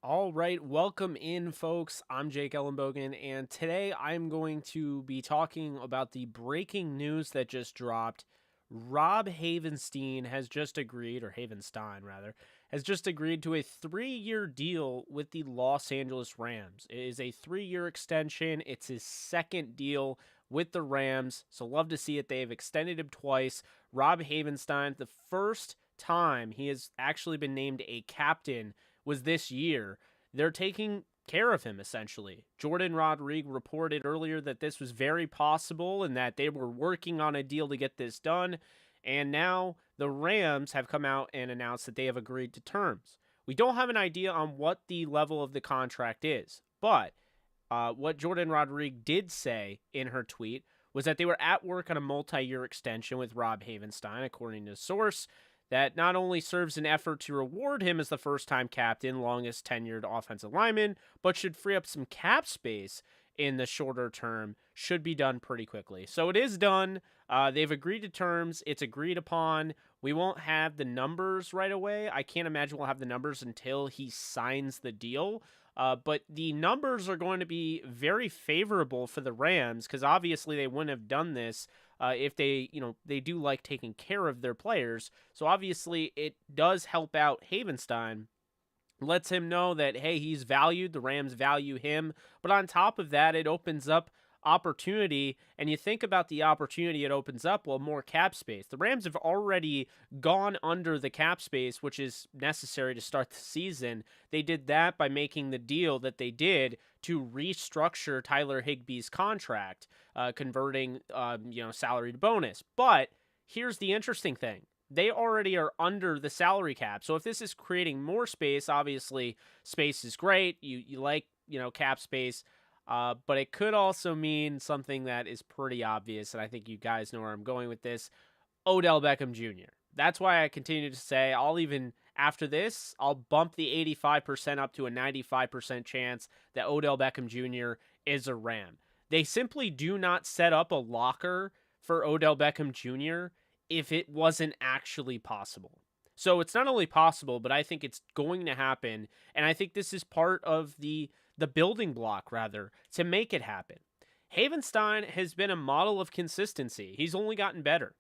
All right, welcome in, folks. I'm Jake Ellenbogen, and today I'm going to be talking about the breaking news that just dropped. Rob Havenstein has just agreed, or Havenstein rather, has just agreed to a 3-year deal with the Los Angeles Rams. It is a 3-year extension. It's his second deal with the Rams, so love to see it. They've extended him twice. Rob Havenstein, the first time he has actually been named a captain was this year. They're taking care of him, essentially. Jordan Rodriguez reported earlier that this was very possible and that they were working on a deal to get this done. And now the Rams have come out and announced that they have agreed to terms. We don't have an idea on what the level of the contract is, but what Jordan Rodriguez did say in her tweet was that they were at work on a multi-year extension with Rob Havenstein, according to the source, that not only serves an effort to reward him as the first-time captain, longest tenured offensive lineman, but should free up some cap space in the shorter term, should be done pretty quickly. So it is done. They've agreed to terms. It's agreed upon. We won't have the numbers right away. I can't imagine we'll have the numbers until he signs the deal. But the numbers are going to be very favorable for the Rams because obviously they wouldn't have done this if they do like taking care of their players. So obviously it does help out Havenstein. Lets him know that, hey, he's valued. The Rams value him. But on top of that, it opens up opportunity. And you think about the opportunity it opens up, well, more cap space. The Rams have already gone under the cap space, which is necessary to start the season. They did that by making the deal that they did to restructure Tyler Higbee's contract, converting salary to bonus. But here's the interesting thing. They already are under the salary cap. So if this is creating more space, obviously space is great. You like, cap space. But it could also mean something that is pretty obvious, and I think you guys know where I'm going with this. Odell Beckham Jr. That's why I continue to say after this, I'll bump the 85% up to a 95% chance that Odell Beckham Jr. is a Ram. They simply do not set up a locker for Odell Beckham Jr. if it wasn't actually possible. So it's not only possible, but I think it's going to happen, and I think this is part of the building block, rather, to make it happen. Havenstein has been a model of consistency. He's only gotten better.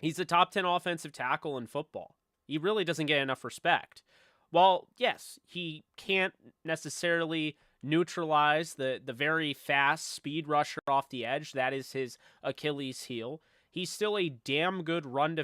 He's the top 10 offensive tackle in football. He really doesn't get enough respect. While, yes, he can't necessarily neutralize the very fast speed rusher off the edge. That is his Achilles heel. He's still a damn good run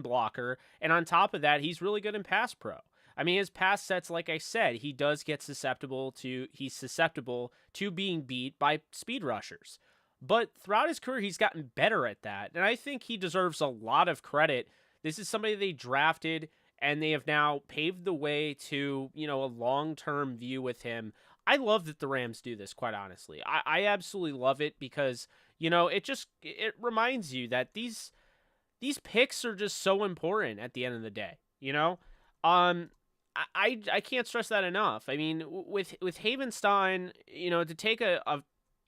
blocker. And on top of that, he's really good in pass pro. I mean, his pass sets, like I said, he does get susceptible to being beat by speed rushers. But throughout his career, he's gotten better at that. And I think he deserves a lot of credit. This is somebody they drafted, and they have now paved the way to, a long-term view with him. I love that the Rams do this, quite honestly. I absolutely love it because, it reminds you that these picks are just so important at the end of the day, I can't stress that enough. I mean, with Havenstein, to take a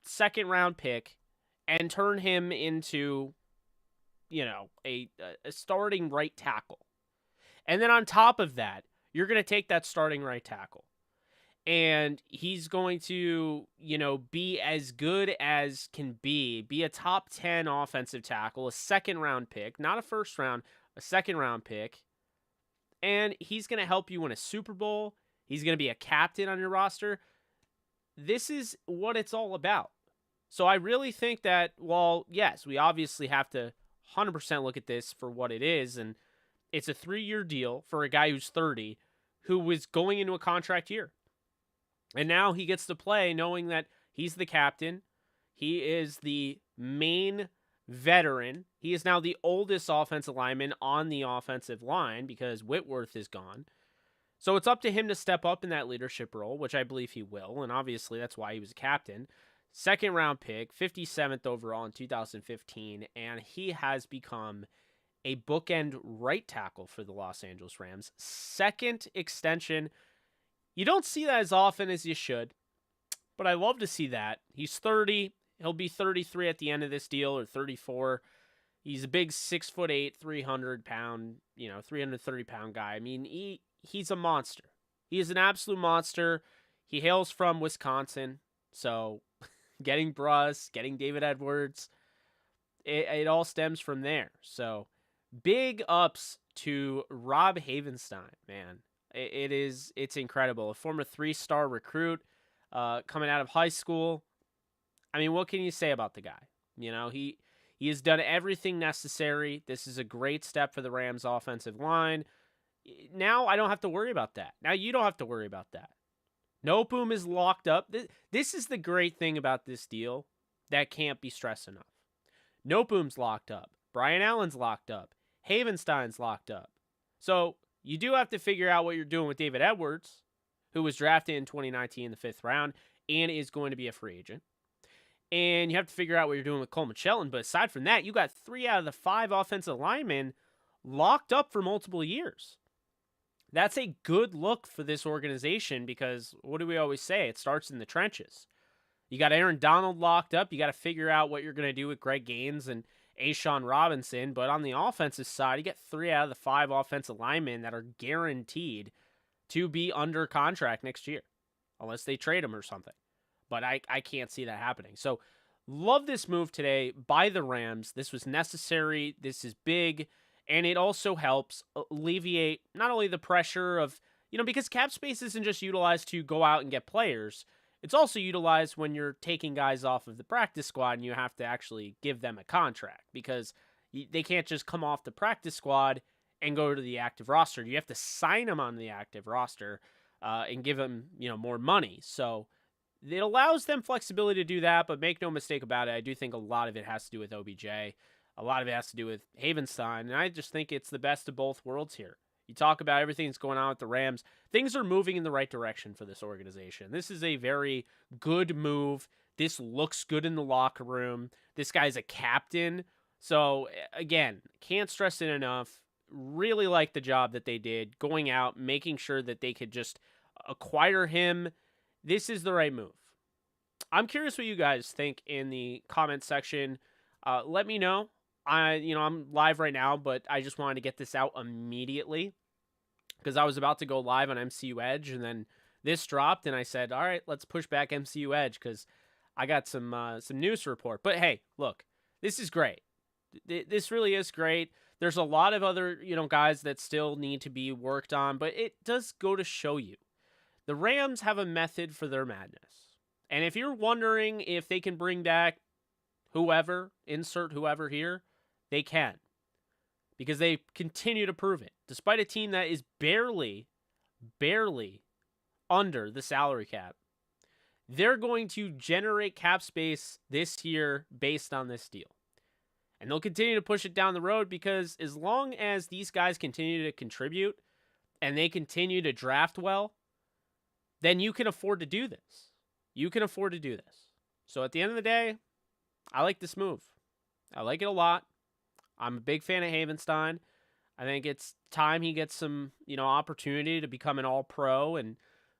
second round pick and turn him into, a starting right tackle. And then on top of that, you're going to take that starting right tackle. And he's going to, be as good as can be a top 10 offensive tackle, a second round pick, not a first round, a second round pick. And he's going to help you win a Super Bowl. He's going to be a captain on your roster. This is what it's all about. So I really think that, while, yes, we obviously have to 100% look at this for what it is, and it's a 3-year deal for a guy who's 30, who was going into a contract year. And now he gets to play knowing that he's the captain. He is the main veteran. He is now the oldest offensive lineman on the offensive line because Whitworth is gone. So it's up to him to step up in that leadership role, which I believe he will. And obviously that's why he was a captain. Second round pick, 57th overall in 2015. And he has become a bookend right tackle for the Los Angeles Rams. Second extension. You don't see that as often as you should, but I love to see that. He's 30. He'll be 33 at the end of this deal, or 34. He's a big 6'8", 300-pound, 330-pound guy. I mean, he's a monster. He is an absolute monster. He hails from Wisconsin, so getting Bruss, getting David Edwards, it all stems from there. So big ups to Rob Havenstein, man. It's incredible. A former 3-star recruit coming out of high school. I mean, what can you say about the guy? He has done everything necessary. This is a great step for the Rams offensive line. Now I don't have to worry about that. Now you don't have to worry about that. Noteboom is locked up. This is the great thing about this deal that can't be stressed enough. Noteboom's locked up. Brian Allen's locked up. Havenstein's locked up. So you do have to figure out what you're doing with David Edwards, who was drafted in 2019 in the 5th round and is going to be a free agent. And you have to figure out what you're doing with Coleman Shelton. But aside from that, you got 3 out of the 5 offensive linemen locked up for multiple years. That's a good look for this organization because what do we always say? It starts in the trenches. You got Aaron Donald locked up. You got to figure out what you're going to do with Greg Gaines and A'Shawn Robinson. But on the offensive side, you get 3 out of the 5 offensive linemen that are guaranteed to be under contract next year, unless they trade them or something. But I can't see that happening. So love this move today by the Rams. This was necessary. This is big. And it also helps alleviate not only the pressure of, because cap space isn't just utilized to go out and get players. It's also utilized when you're taking guys off of the practice squad and you have to actually give them a contract because they can't just come off the practice squad and go to the active roster. You have to sign them on the active roster and give them, more money. So it allows them flexibility to do that, but make no mistake about it, I do think a lot of it has to do with OBJ. A lot of it has to do with Havenstein, and I just think it's the best of both worlds here. You talk about everything that's going on with the Rams. Things are moving in the right direction for this organization. This is a very good move. This looks good in the locker room. This guy's a captain. So, again, can't stress it enough. Really like the job that they did, going out, making sure that they could just acquire him. This is the right move. I'm curious what you guys think in the comment section. Let me know. I'm live right now, but I just wanted to get this out immediately because I was about to go live on MCU Edge, and then this dropped, and I said, all right, let's push back MCU Edge because I got some news to report. But hey, look, this is great. This really is great. There's a lot of other, guys that still need to be worked on, but it does go to show you the Rams have a method for their madness. And if you're wondering if they can bring back whoever, insert whoever here, they can. Because they continue to prove it. Despite a team that is barely under the salary cap, they're going to generate cap space this year based on this deal. And they'll continue to push it down the road because as long as these guys continue to contribute and they continue to draft well, then you can afford to do this. You can afford to do this. So at the end of the day, I like this move. I like it a lot. I'm a big fan of Havenstein. I think it's time he gets some, opportunity to become an all-pro and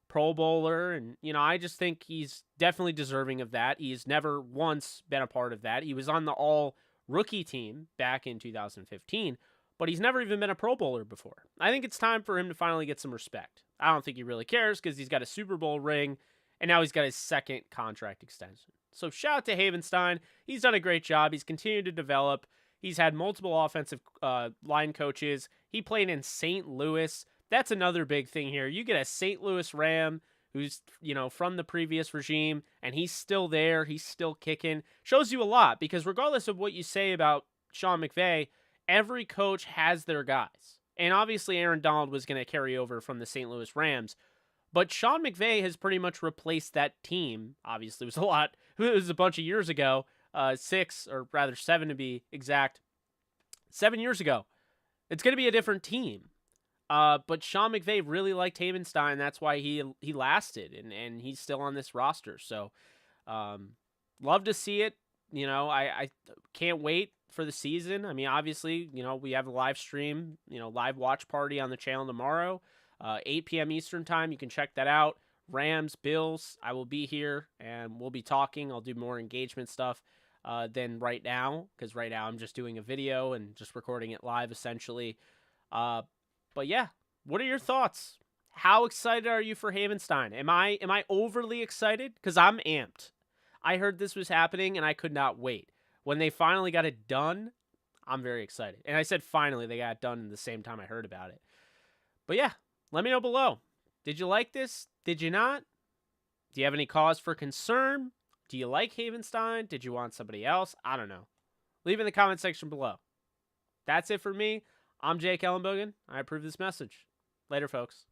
Pro Bowler. And, I just think he's definitely deserving of that. He's never once been a part of that. He was on the all-rookie team back in 2015, but he's never even been a Pro Bowler before. I think it's time for him to finally get some respect. I don't think he really cares because he's got a Super Bowl ring, and now he's got his 2nd contract extension. So shout out to Havenstein. He's done a great job. He's continued to develop. He's had multiple offensive line coaches. He played in St. Louis. That's another big thing here. You get a St. Louis Ram who's, from the previous regime, and he's still there. He's still kicking. Shows you a lot because regardless of what you say about Sean McVay, every coach has their guys. And obviously Aaron Donald was going to carry over from the St. Louis Rams. But Sean McVay has pretty much replaced that team. Obviously, it was a bunch of years ago, 6 or rather 7 to be exact. 7 years ago. It's going to be a different team. But Sean McVay really liked Havenstein. That's why he lasted, and he's still on this roster. So, love to see it. I can't wait for the season. I mean, obviously, we have a live stream, live watch party on the channel tomorrow. 8 p.m. Eastern time. You can check that out. Rams, Bills. I will be here and we'll be talking. I'll do more engagement stuff than right now because right now I'm just doing a video and just recording it live essentially. But yeah, what are your thoughts? How excited are you for Havenstein? Am I overly excited? Because I'm amped. I heard this was happening and I could not wait. When they finally got it done, I'm very excited. And I said finally they got it done the same time I heard about it. But yeah, let me know below. Did you like this? Did you not? Do you have any cause for concern? Do you like Havenstein? Did you want somebody else? I don't know. Leave in the comment section below. That's it for me. I'm Jake Ellenbogen. I approve this message. Later, folks.